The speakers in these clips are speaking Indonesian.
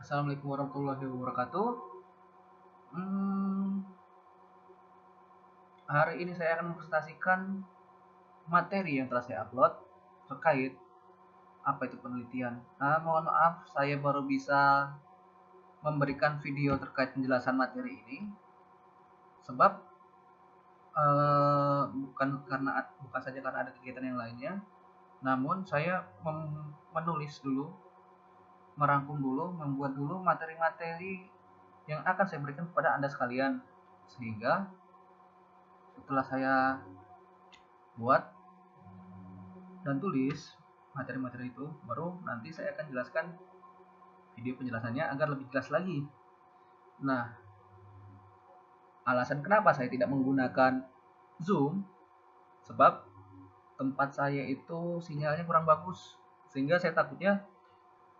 Assalamualaikum warahmatullahi wabarakatuh. Hmm, Hari ini saya akan mempresentasikan materi yang telah saya upload terkait apa itu penelitian. Mohon maaf, saya baru bisa memberikan video terkait penjelasan materi ini sebab bukan saja karena ada kegiatan yang lainnya, namun saya menulis dulu, merangkum dulu, membuat dulu materi-materi yang akan saya berikan kepada Anda sekalian, sehingga setelah saya buat dan tulis materi-materi itu, baru nanti saya akan jelaskan video penjelasannya agar lebih jelas lagi. Nah, alasan kenapa saya tidak menggunakan Zoom, sebab tempat saya itu sinyalnya kurang bagus, sehingga saya takutnya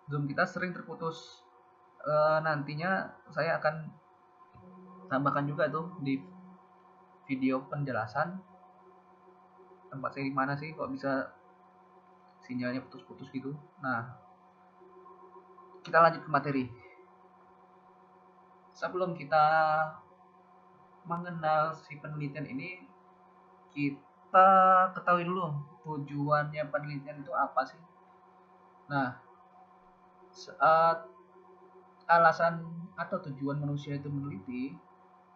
Zoom kita sering terputus. Nantinya saya akan tambahkan juga tuh di video penjelasan tempat saya di mana sih kok bisa sinyalnya putus-putus gitu. Nah, kita lanjut ke materi. Sebelum kita mengenal si penelitian ini, kita ketahui dulu tujuannya penelitian itu apa sih. Nah, alasan atau tujuan manusia itu meneliti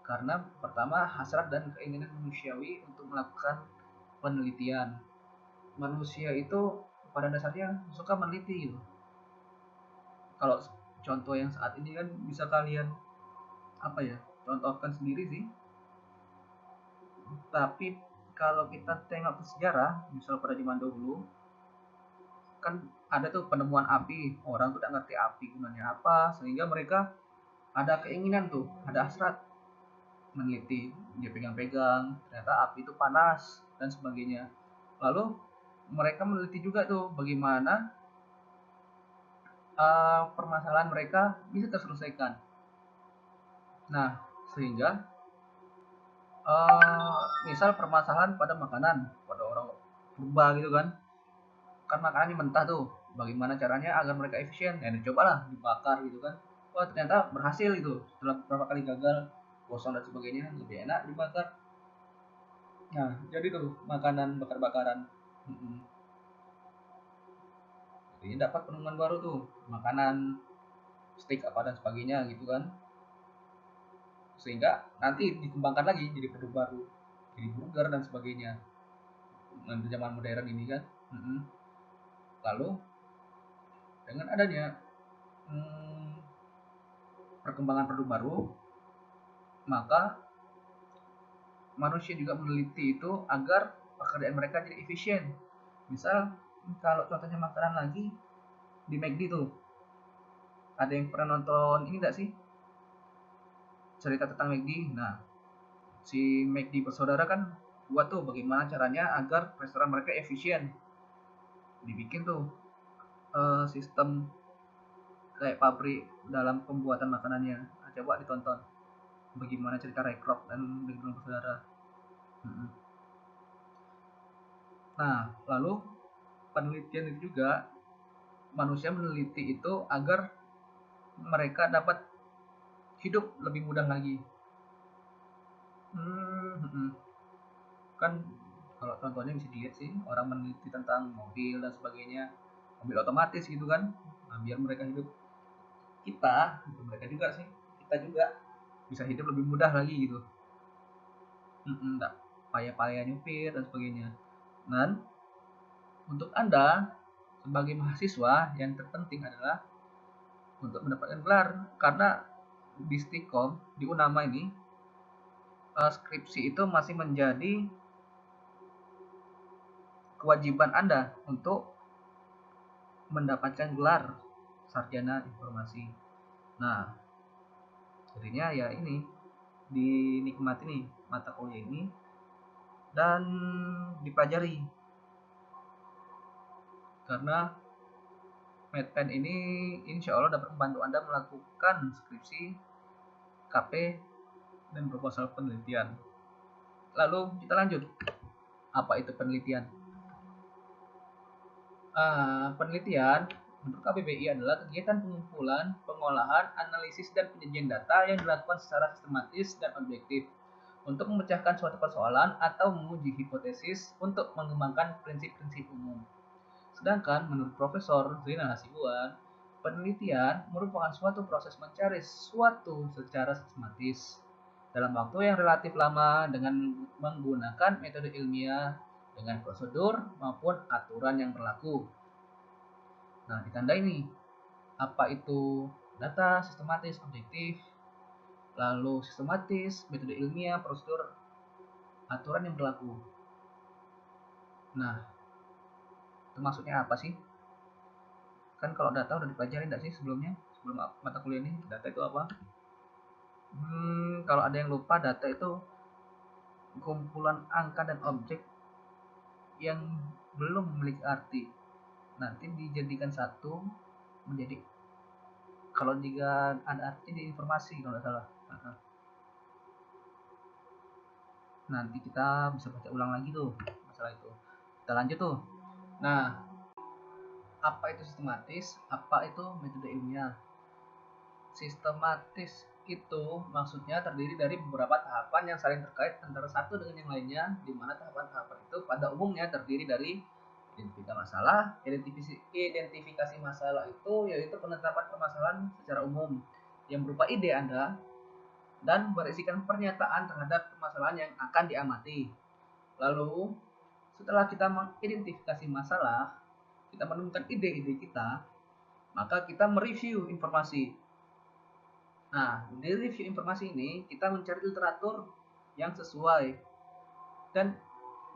karena pertama hasrat dan keinginan manusiawi untuk melakukan penelitian. Manusia itu pada dasarnya suka meneliti gitu. Kalau contoh yang saat ini kan bisa kalian contohkan sendiri sih. Tapi kalau kita tengok ke sejarah, misal pada zaman dahulu, kan ada tuh penemuan api, orang tuh tidak ngerti api gunanya apa, sehingga mereka ada keinginan tuh, ada hasrat meneliti, dia pegang-pegang, ternyata api itu panas dan sebagainya. Lalu mereka meneliti juga tuh bagaimana permasalahan mereka bisa terselesaikan. Nah, sehingga misal permasalahan pada makanan, pada orang purba gitu kan makanannya mentah tuh, bagaimana caranya agar mereka efisien, ya cobalah dibakar gitu kan. Wah, ternyata berhasil gitu, setelah beberapa kali gagal gosong dan sebagainya, lebih enak dibakar. Nah, jadi tuh makanan bakar-bakaran. Jadi dapat penemuan baru tuh, makanan steak apa dan sebagainya gitu kan, sehingga nanti dikembangkan lagi jadi produk baru, jadi burger dan sebagainya di zaman modern ini kan. Lalu dengan adanya perkembangan produk baru, maka manusia juga meneliti itu agar pekerjaan mereka jadi efisien. Misal kalau contohnya makanan lagi di McD tuh, ada yang pernah nonton ini enggak sih, cerita tentang McD? Nah, si McD bersaudara kan buat tuh bagaimana caranya agar restoran mereka efisien. Dibikin tuh sistem kayak pabrik dalam pembuatan makanannya. Nah, coba ditonton bagaimana cerita Ray Kroc dan McD bersaudara. Nah, lalu penelitian itu juga manusia meneliti itu agar mereka dapat hidup lebih mudah lagi. Kan kalau contohnya bisa dilihat sih, orang meneliti tentang mobil dan sebagainya, mobil otomatis gitu kan. Nah, biar mereka hidup, kita gitu, mereka juga sih, kita juga bisa hidup lebih mudah lagi gitu. Enggak payah-payah nyupir dan sebagainya. Dan untuk Anda sebagai mahasiswa, yang terpenting adalah untuk mendapatkan gelar, karena di Stikom, di Unama ini, skripsi itu masih menjadi kewajiban Anda untuk mendapatkan gelar sarjana informasi. Nah, jadinya ya ini dinikmati nih mata kuliah ini dan dipelajari, karena MedPen ini insya Allah dapat membantu Anda melakukan skripsi, KP, dan proposal penelitian. Lalu kita lanjut, apa itu penelitian? Penelitian Menurut KBBI adalah kegiatan pengumpulan, pengolahan, analisis, dan penyajian data yang dilakukan secara sistematis dan objektif untuk memecahkan suatu persoalan atau menguji hipotesis untuk mengembangkan prinsip-prinsip umum. Sedangkan menurut Profesor Zainal Hasibuan, penelitian merupakan suatu proses mencari sesuatu secara sistematis dalam waktu yang relatif lama dengan menggunakan metode ilmiah dengan prosedur maupun aturan yang berlaku. Nah, ditandai nih, apa itu data sistematis objektif, lalu sistematis, metode ilmiah, prosedur, aturan yang berlaku. Nah, itu maksudnya apa sih? Kan kalau data udah dipelajari enggak sih sebelumnya? Sebelum mata kuliah ini, data itu apa? Kalau ada yang lupa, data itu kumpulan angka dan objek yang belum memiliki arti. Nanti dijadikan satu menjadi, kalau jika ada arti di informasi kalau nggak salah. Nanti kita bisa baca ulang lagi tuh masalah itu. Kita lanjut tuh. Nah, apa itu sistematis? Apa itu metode ilmiah? Sistematis itu maksudnya terdiri dari beberapa tahapan yang saling terkait antara satu dengan yang lainnya, di mana tahapan-tahapan itu pada umumnya terdiri dari identifikasi masalah. Identifikasi masalah itu yaitu penetapan permasalahan secara umum yang berupa ide Anda dan berisikan pernyataan terhadap permasalahan yang akan diamati. Lalu, setelah kita mengidentifikasi masalah, kita menemukan ide-ide kita, maka kita mereview informasi. Nah, di review informasi ini kita mencari literatur yang sesuai dan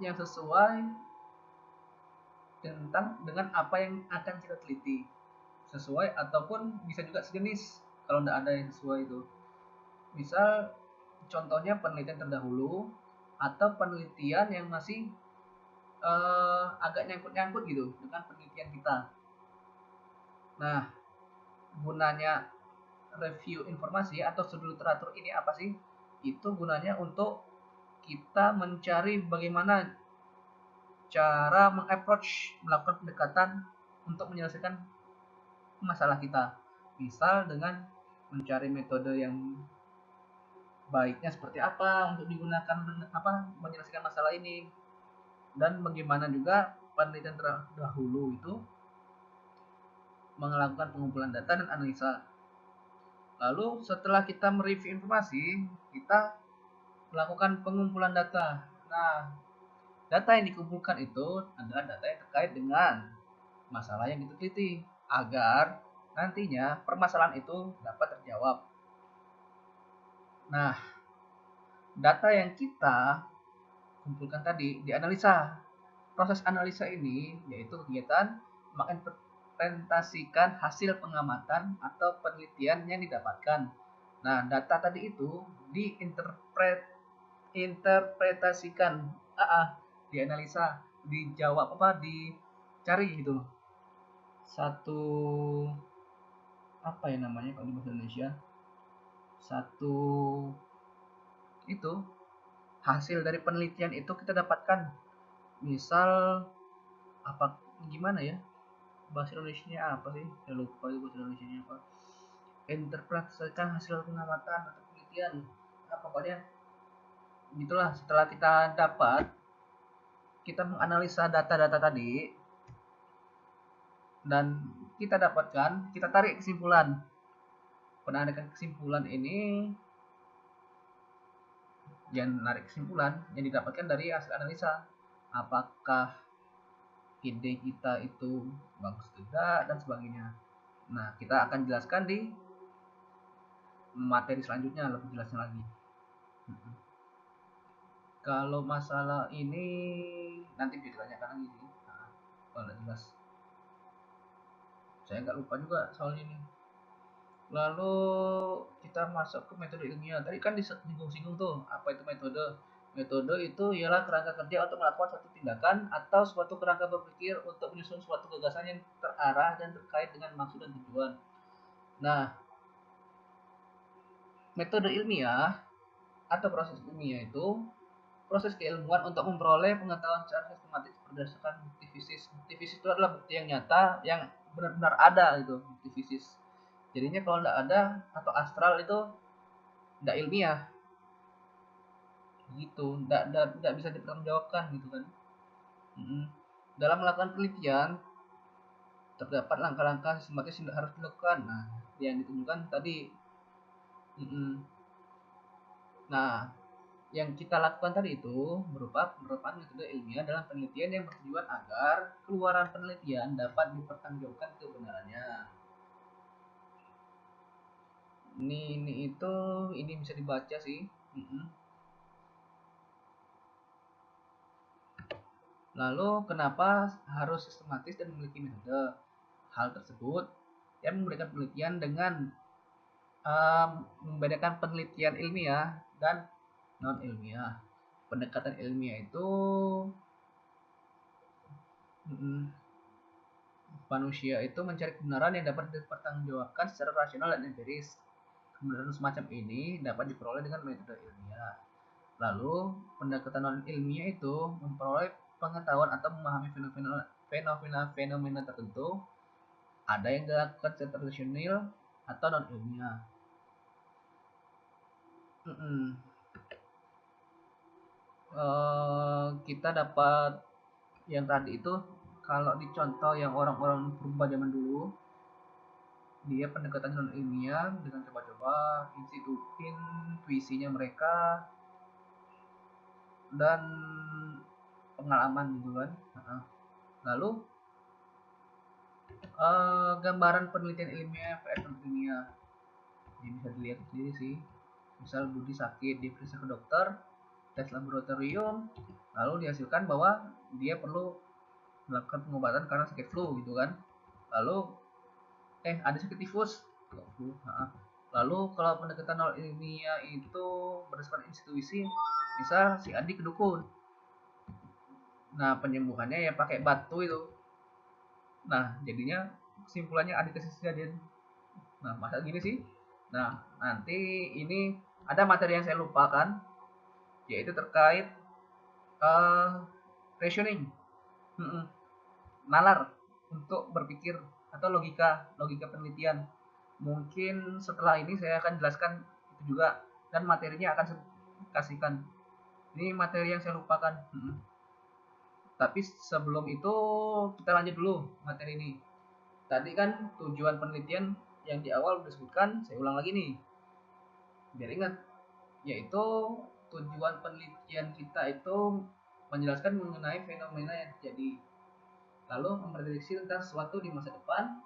yang sesuai dengan apa yang akan kita teliti. Sesuai ataupun bisa juga sejenis kalau tidak ada yang sesuai itu. Misal contohnya penelitian terdahulu atau penelitian yang masih agak nyangkut-nyangkut gitu dengan penelitian kita. Nah, gunanya review informasi atau studi literatur ini apa sih? Itu gunanya untuk kita mencari bagaimana cara melakukan pendekatan untuk menyelesaikan masalah kita. Misal dengan mencari metode yang baiknya seperti apa untuk digunakan menyelesaikan masalah ini, dan bagaimana juga penelitian terdahulu itu melakukan pengumpulan data dan analisa. Lalu setelah kita mereview informasi, kita melakukan pengumpulan data. Nah, data yang dikumpulkan itu adalah data yang terkait dengan masalah yang diteliti agar nantinya permasalahan itu dapat terjawab. Nah, data yang kita kumpulkan tadi dianalisa. Proses analisa ini yaitu kegiatan menginterpretasikan hasil pengamatan atau penelitian yang didapatkan. Nah, data tadi itu diinterpretasikan, dianalisa, dijawab dicari gitu. Satu apa ya namanya kalau di bahasa Indonesia? Satu itu hasil dari penelitian itu kita dapatkan. Misal apa gimana ya? Bahasa Indonesia apa sih? Saya lupa itu bahasa Indonesia apa. Interpretasikan hasil pengamatan atau penelitian. Pokoknya gitulah. Setelah kita dapat, kita menganalisa data-data tadi dan kita dapatkan, kita tarik kesimpulan. Penarikan kesimpulan ini yang menarik kesimpulan yang didapatkan dari hasil analisa. Apakah ide kita itu bagus tidak dan sebagainya. Nah, kita akan jelaskan di materi selanjutnya lebih jelasnya lagi. Kalau masalah ini nanti bisa ditanyakan lagi sih. Nah, kalau tidak jelas, saya nggak lupa juga soal ini. Lalu kita masuk ke metode ilmiah. Tadi kan disinggung-singgung tuh apa itu metode. Metode itu ialah kerangka kerja untuk melakukan suatu tindakan atau suatu kerangka berpikir untuk menyusun suatu gagasan yang terarah dan terkait dengan maksud dan tujuan. Nah, metode ilmiah atau proses ilmiah itu proses keilmuan untuk memperoleh pengetahuan secara sistematis berdasarkan bukti fisik. Bukti fisik itu adalah bukti yang nyata yang benar-benar ada gitu multifisis. Jadinya kalau nggak ada atau astral itu nggak ilmiah gitu, nggak bisa dipertanggungjawabkan gitu kan. Dalam melakukan penelitian terdapat langkah-langkah sistematis yang harus dilakukan. Nah, yang ditunjukkan tadi. Nah, yang kita lakukan tadi itu berupa penerapan metode ilmiah dalam penelitian yang bertujuan agar keluaran penelitian dapat dipertanggungjawabkan kebenarannya. Ini bisa dibaca sih. Lalu kenapa harus sistematis dan memiliki metode? Hal tersebut yang memberikan penelitian dengan membedakan penelitian ilmiah dan non ilmiah. Pendekatan ilmiah itu manusia itu mencari kebenaran yang dapat dipertanggungjawabkan secara rasional dan empiris. Kebenaran semacam ini dapat diperoleh dengan metode ilmiah. Lalu pendekatan non ilmiah itu memperoleh pengetahuan atau memahami fenomena tertentu. Ada yang dilakukan secara rasional atau non ilmiah. Kita dapat yang tadi itu kalau dicontoh yang orang-orang purba zaman dulu, dia pendekatan non ilmiah dengan coba-coba intuisinya mereka dan pengalaman gitu kan. Lalu gambaran penelitian ilmiah vs non ilmiah ini bisa dilihat sendiri sih. Misal Budi sakit, diperiksa ke dokter, tes laboratorium, lalu dihasilkan bahwa dia perlu melakukan pengobatan karena sakit flu gitu kan. Lalu ada sakit tifus. Lalu kalau pendekatan non ilmiah itu berdasarkan intuisi, misal si Andi kedukun. Nah, penyembuhannya ya pakai batu itu. Nah, jadinya kesimpulannya Andi kasih kejadian. Nah, masa gini sih. Nah, nanti ini ada materi yang saya lupakan, yaitu terkait reasoning, nalar untuk berpikir atau logika penelitian. Mungkin setelah ini saya akan jelaskan itu juga dan materinya akan saya kasihkan. Ini materi yang saya lupakan. Tapi sebelum itu kita lanjut dulu materi ini. Tadi kan tujuan penelitian yang di awal disebutkan, saya ulang lagi nih biar ingat, yaitu tujuan penelitian kita itu menjelaskan mengenai fenomena yang terjadi, lalu memprediksi tentang sesuatu di masa depan,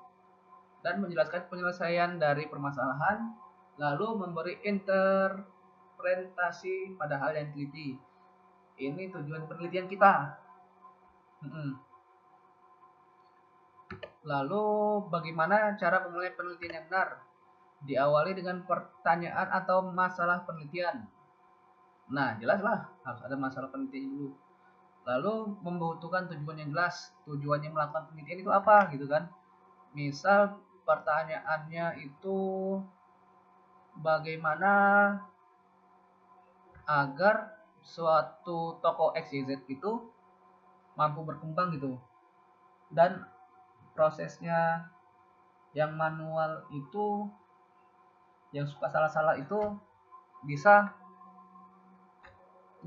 dan menjelaskan penyelesaian dari permasalahan, lalu memberi interpretasi pada hal yang diteliti. Ini tujuan penelitian kita. Lalu bagaimana cara memulai penelitian yang benar? Diawali dengan pertanyaan atau masalah penelitian. Nah, jelaslah harus ada masalah penelitian dulu. Lalu membutuhkan tujuan yang jelas. Tujuannya melakukan penelitian itu apa gitu kan? Misal pertanyaannya itu bagaimana agar suatu toko XYZ itu mampu berkembang gitu. Dan prosesnya yang manual itu, yang suka salah-salah itu bisa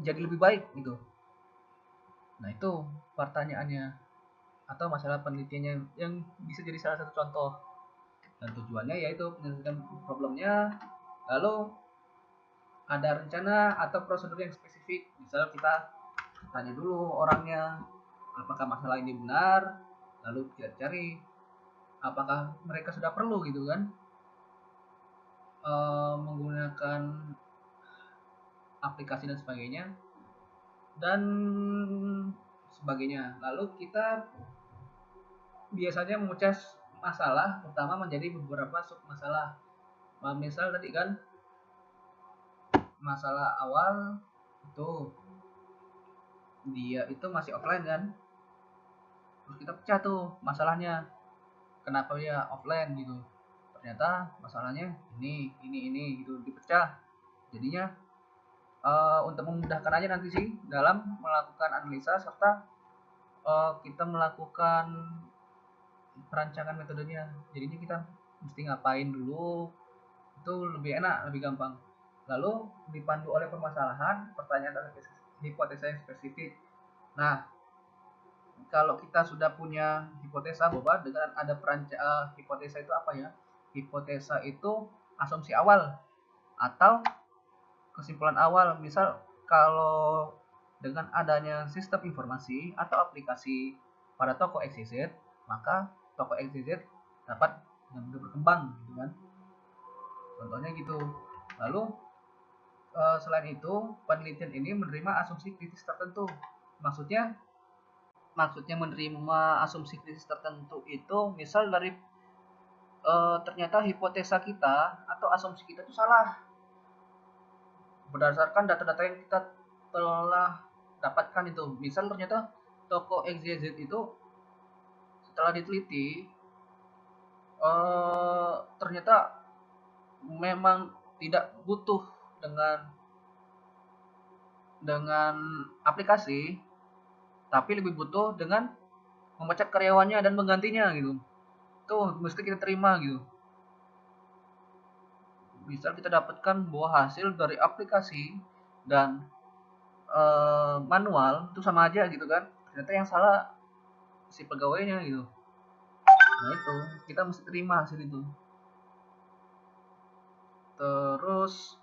jadi lebih baik gitu. Nah, itu pertanyaannya atau masalah penelitiannya yang bisa jadi salah satu contoh. Dan tujuannya yaitu menyelesaikan problemnya. Lalu ada rencana atau prosedur yang spesifik. Misal kita tanya dulu orangnya apakah masalah ini benar, lalu kita cari apakah mereka sudah perlu gitu kan menggunakan aplikasi dan sebagainya dan sebagainya. Lalu kita biasanya memecah masalah pertama menjadi beberapa sub masalah. Misal tadi kan masalah awal itu dia itu masih offline kan, terus kita pecah tuh masalahnya, kenapa dia offline gitu, ternyata masalahnya ini gitu, dipecah. Jadinya untuk memudahkan aja nanti sih dalam melakukan analisa serta kita melakukan perancangan metodenya. Jadinya kita mesti ngapain dulu, itu lebih enak, lebih gampang. Lalu dipandu oleh permasalahan, pertanyaan dan hipotesa yang spesifik. Nah, kalau kita sudah punya hipotesa bahwa dengan ada hipotesa itu apa ya? Hipotesa itu asumsi awal atau kesimpulan awal. Misal kalau dengan adanya sistem informasi atau aplikasi pada toko XYZ, maka toko XYZ dapat dengan mudah berkembang, gitu kan? Contohnya gitu. Lalu selain itu, penelitian ini menerima asumsi kritis tertentu. Maksudnya menerima asumsi kritis tertentu itu misal dari ternyata hipotesa kita atau asumsi kita itu salah berdasarkan data-data yang kita telah dapatkan itu. Misal ternyata toko XYZ itu setelah diteliti ternyata memang tidak butuh dengan aplikasi, tapi lebih butuh dengan memecat karyawannya dan menggantinya gitu. Itu mesti kita terima gitu. Misal kita dapatkan bahwa hasil dari aplikasi dan manual itu sama aja gitu kan. Ternyata yang salah si pegawainya gitu. Nah itu kita mesti terima hasil itu. Terus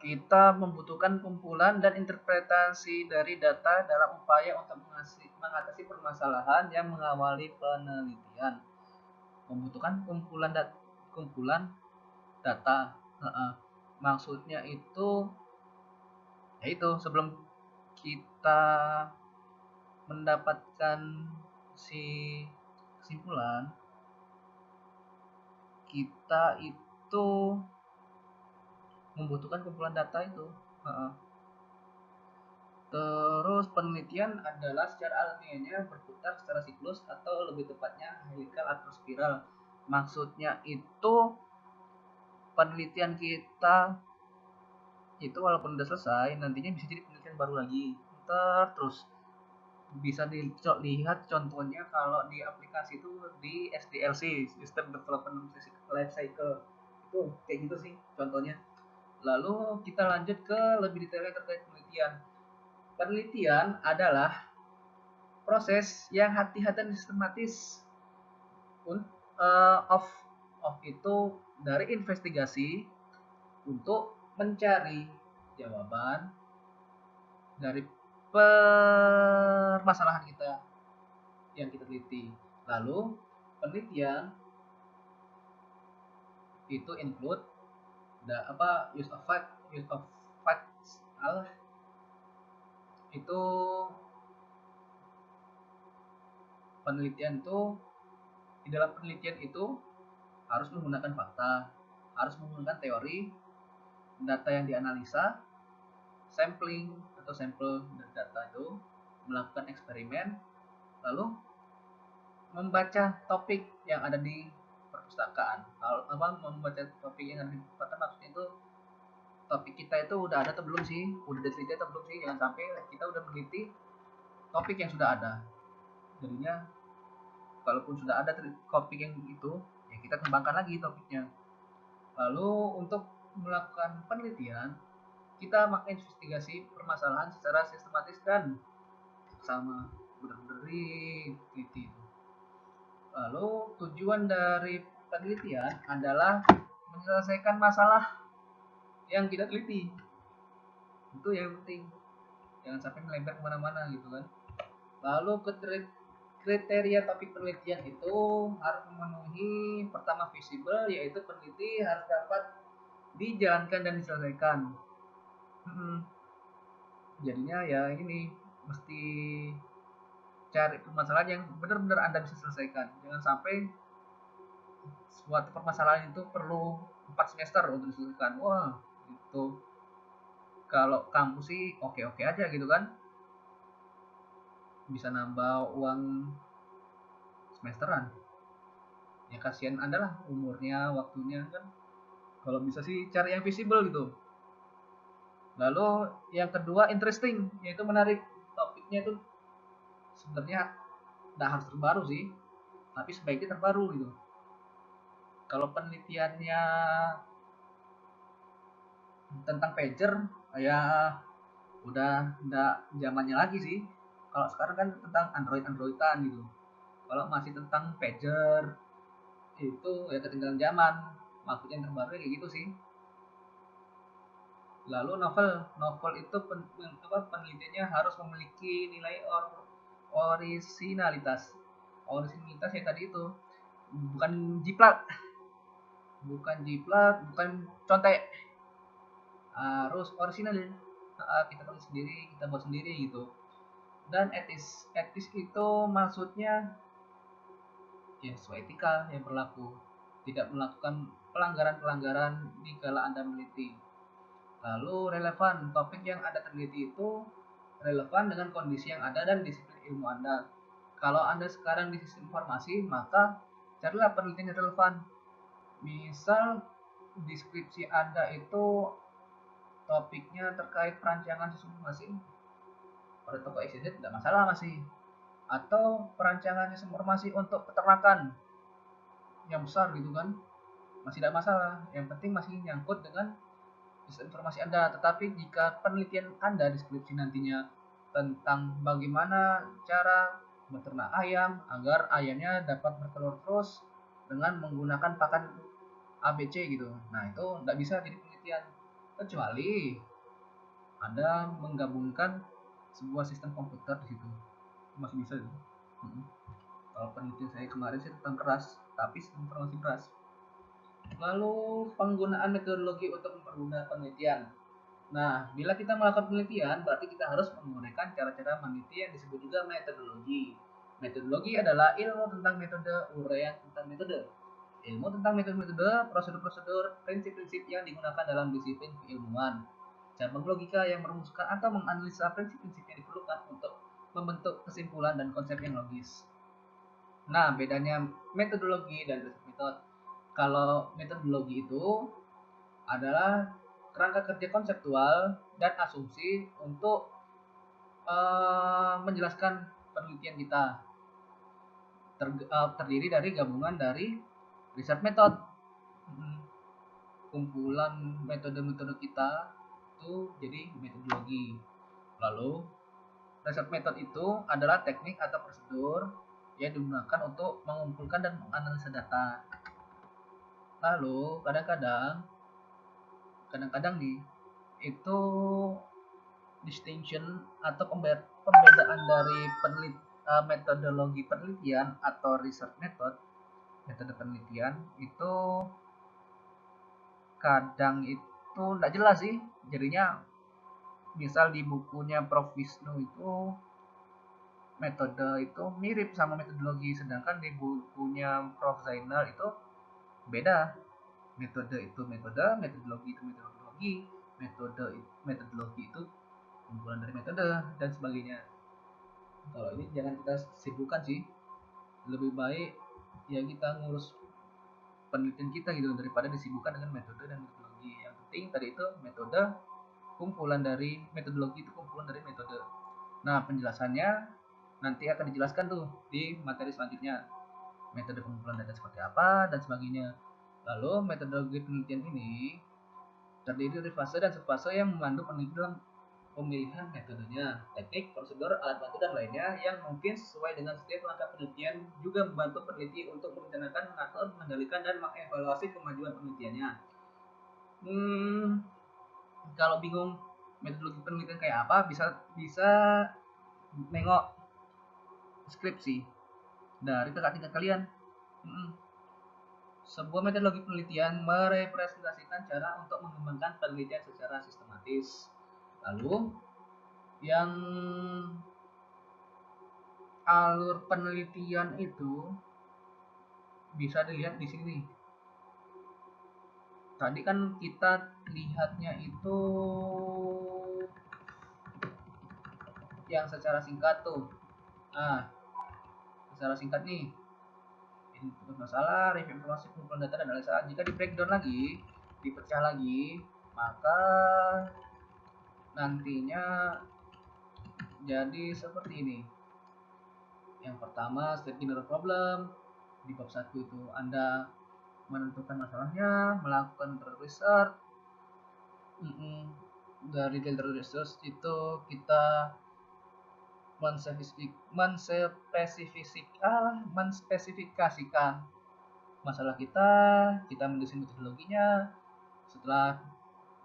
kita membutuhkan kumpulan dan interpretasi dari data dalam upaya untuk mengatasi permasalahan yang mengawali penelitian. Membutuhkan kumpulan data. Maksudnya itu yaitu sebelum kita mendapatkan si kesimpulan, kita itu membutuhkan kumpulan data itu. Terus penelitian adalah secara alamiahnya berputar secara siklus atau lebih tepatnya helikal atau spiral. Maksudnya itu penelitian kita itu walaupun udah selesai nantinya bisa jadi penelitian baru lagi. Terus bisa dilihat contohnya kalau di aplikasi itu di SDLC, System Development Life Cycle, itu kayak gitu sih contohnya. Lalu kita lanjut ke lebih detailnya terkait penelitian. Penelitian adalah proses yang hati-hati dan sistematis of itu dari investigasi untuk mencari jawaban dari permasalahan kita yang kita teliti. Lalu penelitian itu include use of facts itu penelitian itu di dalam penelitian itu harus menggunakan fakta, harus menggunakan teori, data yang dianalisa, sampling atau sampel dari data itu, melakukan eksperimen, lalu membaca topik yang ada di perpustakaan. Kalau membaca topik yang ada di perpustakaan maksudnya itu topik kita itu udah ada atau belum sih, udah diteliti atau belum sih, jangan sampai kita udah meneliti topik yang sudah ada. Jadinya kalaupun sudah ada topik yang itu, ya kita kembangkan lagi topiknya. Lalu untuk melakukan penelitian, kita menginvestigasi permasalahan secara sistematis dan sama, benar-benar diteliti. Lalu tujuan dari penelitian adalah menyelesaikan masalah yang kita teliti. Itu yang penting, jangan sampai melebar kemana-mana gitu kan. Lalu kriteria topik penelitian itu harus memenuhi pertama visible, yaitu peneliti harus dapat dijalankan dan diselesaikan. Jadinya ya ini mesti cari permasalahan yang benar-benar Anda bisa selesaikan. Jangan sampai suatu permasalahan itu perlu 4 semester untuk diselesaikan. Wah, itu kalau kampus sih oke-oke aja gitu kan, bisa nambah uang semesteran. Ya kasihan Anda lah, umurnya, waktunya kan. Kalau bisa sih cari yang visible gitu. Lalu yang kedua interesting, yaitu menarik. Topiknya itu sebenarnya nggak harus terbaru sih, tapi sebaiknya terbaru gitu. Kalau penelitiannya tentang pager ya udah enggak zamannya lagi sih. Kalau sekarang kan tentang Androidan gitu. Kalau masih tentang pager itu ya ketinggalan zaman. Maksudnya yang terbaru kayak gitu sih. Lalu novel itu penelitiannya harus memiliki nilai orisinalitas. Orisinalitas ya tadi itu bukan jiplak, bukan contek, harus orisinal. Kita tulis sendiri, kita buat sendiri gitu. Dan etis itu maksudnya ya sesuai etika yang berlaku, tidak melakukan pelanggaran-pelanggaran di kala Anda meneliti. Lalu relevan, topik yang Anda teliti itu relevan dengan kondisi yang ada dan disiplin ilmu Anda. Kalau Anda sekarang di sistem informasi, maka carilah penelitian yang relevan. Misal deskripsi Anda itu topiknya terkait perancangan sistem informasi, pada toko XYZ tidak masalah masih. Atau perancangan sistem informasi untuk peternakan yang besar gitu kan, masih tidak masalah. Yang penting masih nyangkut dengan sistem informasi Anda. Tetapi jika penelitian Anda deskripsi nantinya tentang bagaimana cara beternak ayam agar ayamnya dapat bertelur terus dengan menggunakan pakan ABC gitu, nah itu tidak bisa jadi penelitian, kecuali Anda menggabungkan sebuah sistem komputer di situ, masih bisa itu. Kalau penelitian saya kemarin sih tentang keras, tapi sistem informasi keras. Lalu penggunaan metodologi untuk mempermudah penelitian. Nah, bila kita melakukan penelitian, berarti kita harus menggunakan cara-cara meneliti yang disebut juga metodologi. Metodologi adalah ilmu tentang metode, uraian tentang metode. Ilmu tentang metode-metode, prosedur-prosedur, prinsip-prinsip yang digunakan dalam disiplin keilmuan. Cabang logika yang merumuskan atau menganalisa prinsip-prinsip yang diperlukan untuk membentuk kesimpulan dan konsep yang logis. Nah, bedanya metodologi dan metode. Kalau metodologi itu adalah kerangka kerja konseptual dan asumsi untuk menjelaskan penelitian kita. Terdiri dari gabungan dari riset method, kumpulan metode-metode kita itu jadi metodologi. Lalu riset method itu adalah teknik atau prosedur yang digunakan untuk mengumpulkan dan menganalisa data. Lalu kadang-kadang nih itu distinction atau pembedaan dari metodologi penelitian atau research metode penelitian itu kadang itu tidak jelas sih. Jadinya misal di bukunya Prof. Wisnu itu metode itu mirip sama metodologi, sedangkan di bukunya Prof. Zainal itu beda. Metode itu metodologi itu metodologi itu kumpulan dari metode dan sebagainya. Kalau ini jangan kita sibukkan sih, lebih baik ya kita ngurus penelitian kita gitu daripada disibukkan dengan metode dan metodologi. Yang penting tadi itu metode kumpulan dari metodologi itu kumpulan dari metode. Nah, penjelasannya nanti akan dijelaskan tuh di materi selanjutnya, metode pengumpulan data seperti apa dan sebagainya. Lalu metodologi penelitian ini terdiri dari fase dan subfase yang memandu peneliti dalam pemilihan metodenya, teknik, prosedur, alat bantu dan lainnya yang mungkin sesuai dengan setiap langkah penelitian, juga membantu peneliti untuk merencanakan, mengatur, mengendalikan dan mengevaluasi kemajuan penelitiannya. Kalau bingung metodologi penelitian kayak apa, bisa nengok skripsi dari kakak tingkat kalian. Sebuah metodologi penelitian merepresentasikan cara untuk mengembangkan penelitian secara sistematis. Lalu yang alur penelitian itu bisa dilihat di sini. Tadi kan kita lihatnya itu yang secara singkat tuh. Nah, secara singkat nih, input masalah, review informasi, pengumpulan data dan analisa. Jika di breakdown lagi, dipecah lagi, maka nantinya jadi seperti ini. Yang pertama, state general problem. Di bab 1 itu Anda menentukan masalahnya, melakukan research. Dari research itu kita menspesifikasikan masalah kita mendesain metodologinya. Setelah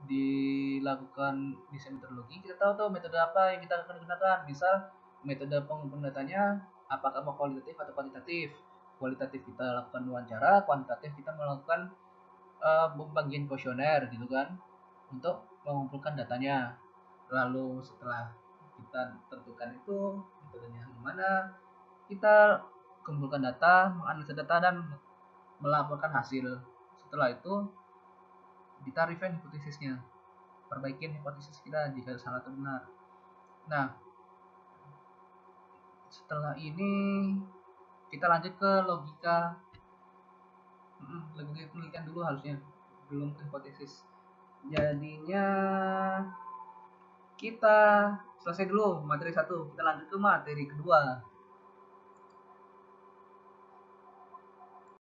dilakukan desain metodologi, kita tahu tuh metode apa yang kita akan gunakan. Misal metode pengumpulan datanya apakah mau kualitatif atau kuantitatif. Kualitatif kita lakukan wawancara, kuantitatif kita melakukan pembagian kuesioner gitu kan, untuk mengumpulkan datanya. Lalu setelah kita tentukan itu metodenya gimana, kita kumpulkan data, menganalisa data, dan melaporkan hasil. Setelah itu kita refine hipotesisnya, perbaikin hipotesis kita jika salah atau benar. Nah, setelah ini kita lanjut ke logika. Logika penelitian dulu harusnya, belum ke hipotesis. Jadinya kita selesai dulu materi 1, kita lanjut ke materi kedua.